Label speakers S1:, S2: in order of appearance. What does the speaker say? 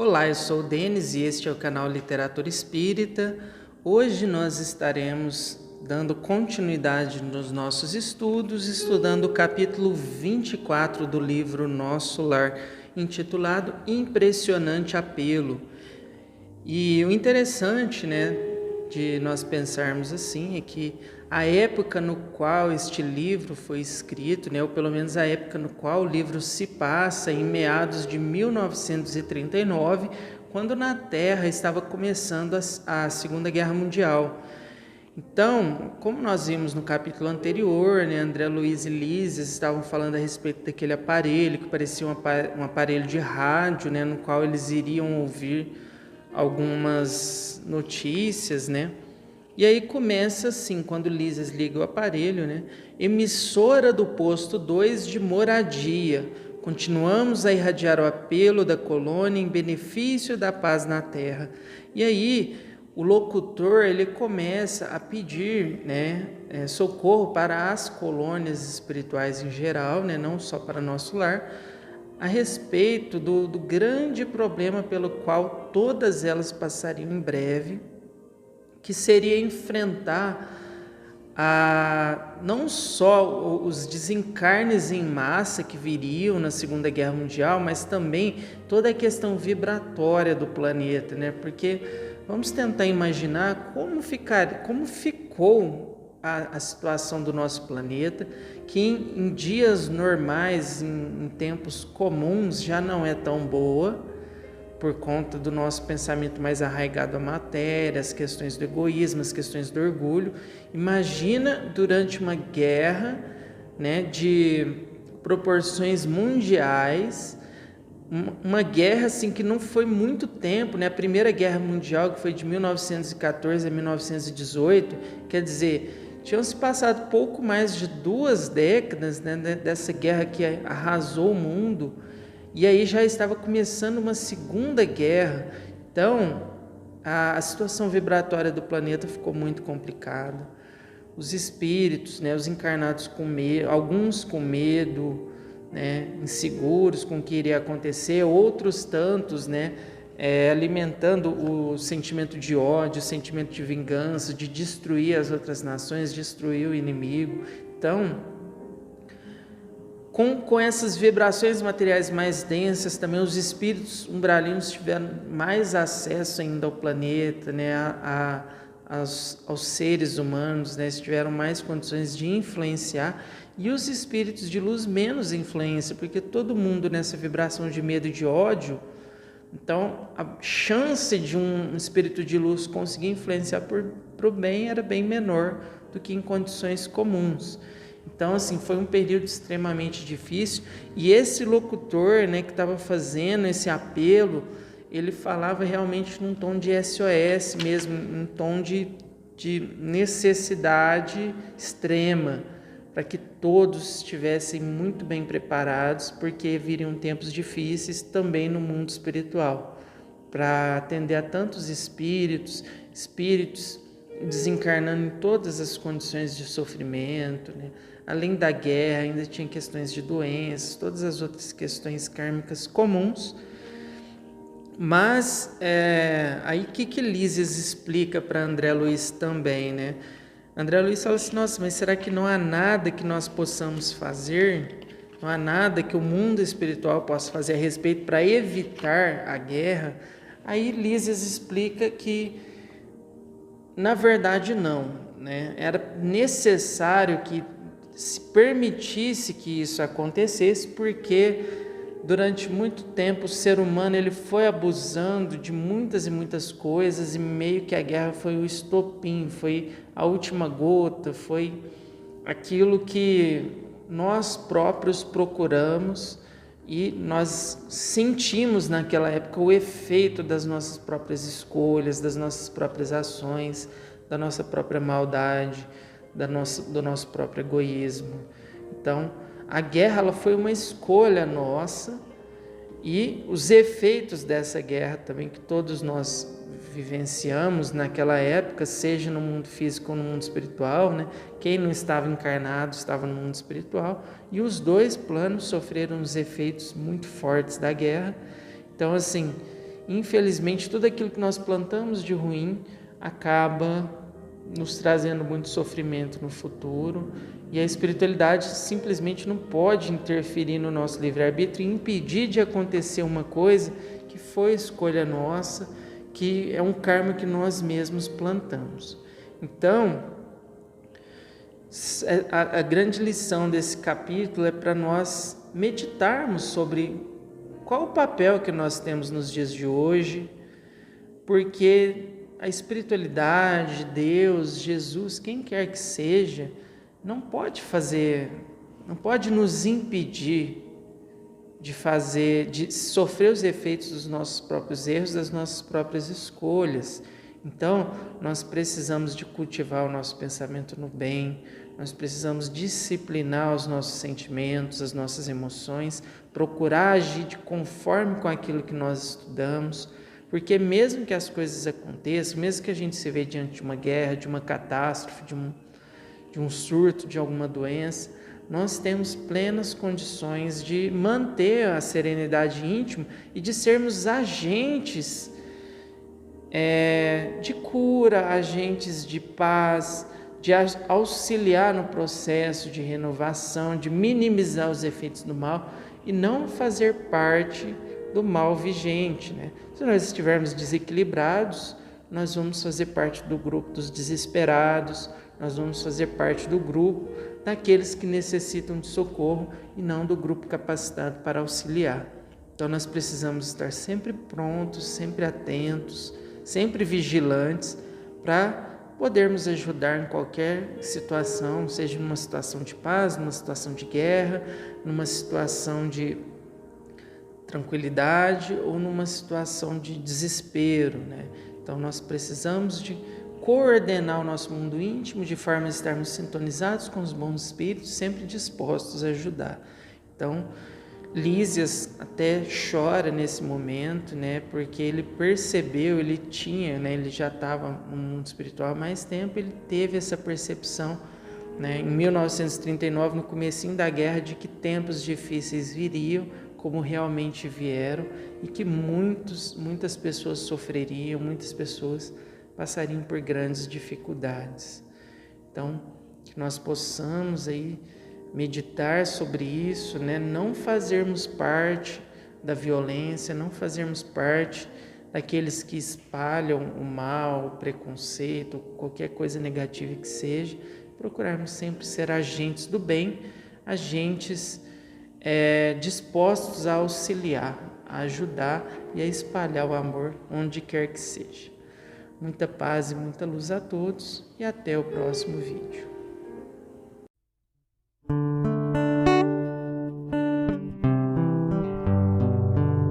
S1: Olá, eu sou o Denis e este é o canal Literatura Espírita. Hoje nós estaremos dando continuidade nos nossos estudos, estudando o capítulo 24 do livro Nosso Lar, intitulado Impressionante Apelo. E o interessante, de nós pensarmos assim, é que a época no qual este livro foi escrito, ou pelo menos a época no qual o livro se passa, em meados de 1939, quando na Terra estava começando a Segunda Guerra Mundial. Então, como nós vimos no capítulo anterior, André Luiz e Lísias estavam falando a respeito daquele aparelho, que parecia um aparelho de rádio, no qual eles iriam ouvir algumas notícias, E aí começa assim, quando Lísias liga o aparelho, emissora do posto 2 de moradia. Continuamos a irradiar o apelo da colônia em benefício da paz na Terra. E aí o locutor ele começa a pedir socorro para as colônias espirituais em geral, não só para nosso lar, a respeito do grande problema pelo qual todas elas passariam em breve, que seria enfrentar não só os desencarnes em massa que viriam na Segunda Guerra Mundial, mas também toda a questão vibratória do planeta, Porque vamos tentar imaginar como ficou a situação do nosso planeta, que em dias normais, em tempos comuns, já não é tão boa, por conta do nosso pensamento mais arraigado à matéria, as questões do egoísmo, as questões do orgulho. Imagina durante uma guerra, de proporções mundiais, uma guerra assim que não foi muito tempo, A Primeira Guerra Mundial, que foi de 1914 a 1918, quer dizer, tinham se passado pouco mais de 2 décadas, dessa guerra que arrasou o mundo. E aí já estava começando uma segunda guerra. Então, a situação vibratória do planeta ficou muito complicada. Os espíritos, os encarnados com medo, alguns com medo, inseguros com o que iria acontecer, outros tantos, alimentando o sentimento de ódio, o sentimento de vingança, de destruir as outras nações, destruir o inimigo. Então, com essas vibrações materiais mais densas, também os espíritos umbralinos tiveram mais acesso ainda ao planeta, aos seres humanos, tiveram mais condições de influenciar, e os espíritos de luz menos influência, porque todo mundo nessa vibração de medo e de ódio, então a chance de um espírito de luz conseguir influenciar para o bem era bem menor do que em condições comuns. Então, assim, foi um período extremamente difícil, e esse locutor, que estava fazendo esse apelo, ele falava realmente num tom de SOS mesmo, num tom de necessidade extrema, para que todos estivessem muito bem preparados, porque viriam tempos difíceis também no mundo espiritual, para atender a tantos espíritos desencarnando em todas as condições de sofrimento, Além da guerra, ainda tinha questões de doenças, todas as outras questões kármicas comuns. Mas aí o que Lísias explica para André Luiz também, André Luiz fala assim, nossa, mas será que não há nada que nós possamos fazer? Não há nada que o mundo espiritual possa fazer a respeito para evitar a guerra? Aí Lísias explica que, na verdade, não, Era necessário que se permitisse que isso acontecesse, porque durante muito tempo o ser humano ele foi abusando de muitas e muitas coisas, e meio que a guerra foi o estopim, foi a última gota, foi aquilo que nós próprios procuramos, e nós sentimos naquela época o efeito das nossas próprias escolhas, das nossas próprias ações, da nossa própria maldade, do nosso próprio egoísmo. Então, a guerra ela foi uma escolha nossa, e os efeitos dessa guerra também que todos nós vivenciamos naquela época, seja no mundo físico ou no mundo espiritual, Quem não estava encarnado estava no mundo espiritual, e os dois planos sofreram os efeitos muito fortes da guerra. Então, assim, infelizmente, tudo aquilo que nós plantamos de ruim acaba nos trazendo muito sofrimento no futuro, e a espiritualidade simplesmente não pode interferir no nosso livre-arbítrio e impedir de acontecer uma coisa que foi escolha nossa, que é um karma que nós mesmos plantamos. Então, a grande lição desse capítulo é para nós meditarmos sobre qual o papel que nós temos nos dias de hoje, porque a espiritualidade, Deus, Jesus, quem quer que seja, não pode nos impedir de sofrer os efeitos dos nossos próprios erros, das nossas próprias escolhas. Então, nós precisamos de cultivar o nosso pensamento no bem, nós precisamos disciplinar os nossos sentimentos, as nossas emoções, procurar agir de conforme com aquilo que nós estudamos, porque mesmo que as coisas aconteçam, mesmo que a gente se vê diante de uma guerra, de uma catástrofe, de um surto, de alguma doença, nós temos plenas condições de manter a serenidade íntima e de sermos agentes de cura, agentes de paz, de auxiliar no processo de renovação, de minimizar os efeitos do mal e não fazer parte do mal vigente, né? Se nós estivermos desequilibrados, nós vamos fazer parte do grupo dos desesperados, nós vamos fazer parte do grupo daqueles que necessitam de socorro e não do grupo capacitado para auxiliar. Então nós precisamos estar sempre prontos, sempre atentos, sempre vigilantes para podermos ajudar em qualquer situação, seja numa situação de paz, numa situação de guerra, numa situação de tranquilidade ou numa situação de desespero, né? Então nós precisamos de coordenar o nosso mundo íntimo de forma a estarmos sintonizados com os bons espíritos, sempre dispostos a ajudar. Então, Lísias até chora nesse momento, né? Porque ele percebeu, ele já estava no mundo espiritual há mais tempo, ele teve essa percepção, né? Em 1939, no comecinho da guerra, de que tempos difíceis viriam, como realmente vieram, e que muitas pessoas sofreriam, muitas pessoas passariam por grandes dificuldades. Então, que nós possamos aí meditar sobre isso, né? Não fazermos parte da violência, não fazermos parte daqueles que espalham o mal, o preconceito, qualquer coisa negativa que seja, procurarmos sempre ser agentes do bem, agentes dispostos a auxiliar, a ajudar e a espalhar o amor onde quer que seja. Muita paz e muita luz a todos e até o próximo vídeo.